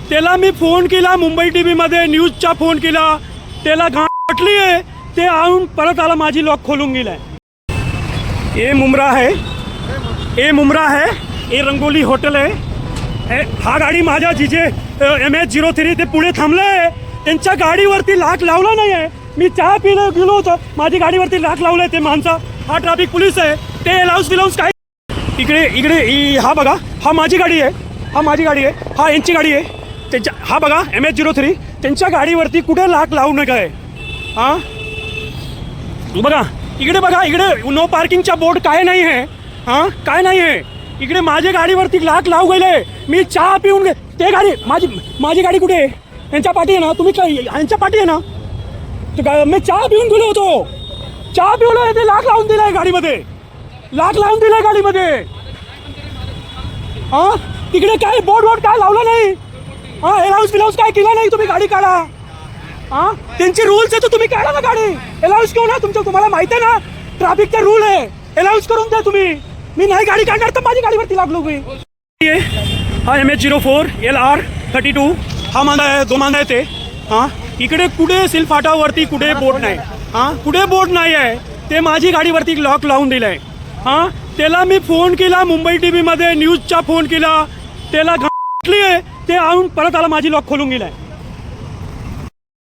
त्याला मी फोन केला, मुंबई टी व्हीमध्ये न्यूजचा फोन केला, त्याला गाठली आहे, ते आणून परत आला, माझी लॉक खोलून गेलाय. ये मुमरा है, ये रंगोली हॉटेल आहे. हा गाडी माझ्या जिजे MH03 ते पुढे थांबलंय, त्यांच्या गाडीवरती लाख लावला नाही आहे. मी चहा पिलो गेलो होतो, माझी गाडीवरती लाख लावलंय ते माणसा. हा ट्रॅफिक पोलीस आहे, ते अलाउन्स काय. इकडे हा बघा, हा माझी गाडी आहे, हा यांची गाडी आहे. त्यांच्या हा बघा MH03, त्यांच्या गाडीवरती कुठे लाख लावू नका आहे. हां बघा, इकडे बघा, इकडे नो पार्किंगचा बोर्ड काय नाही आहे. हां काय नाही आहे. इकडे माझ्या गाडीवरती लाख लावू गेले. मी चहा पिऊन ते गाडी माझी गाडी कुठे आहे? यांच्या पाठी आहे ना, तुम्ही काय यांच्या पाठी आहे ना. मी चहा पिऊन गेलो होतो, चहा पिवलं, ते लाख लावून दिलाय गाडीमध्ये, हां तिकडे काय बोर्ड काय लावला नाही. हां अलाउन्स काय केला नाही, तुम्ही गाडी काढा. हां त्यांचे रूल्स आहे, तर तुम्ही काढा ना गाडी. अलाउन्स घेऊ ना, तुम्हाला माहिती आहे ना ट्रॅफिकचा रूल आहे. अलाउन्स करून द्या तुम्ही. मी नाही गाडी काढणार तर माझी गाडीवरती लागलो मी. हा MH04 LR32 हा मांदा आहे, 2 मांदा आहे ते. हां इकडे कुठे सिलफाटावरती कुठे बोर्ड नाही. हां कुठे बोर्ड नाही आहे, ते माझी गाडीवरती लॉक लावून दिलं आहे. हां त्याला मी फोन केला, मुंबई टी व्हीमध्ये न्यूजचा फोन केला, त्याला गाठली आहे, ते आणून परत आला, माझी लॉक खोलून गेलाय.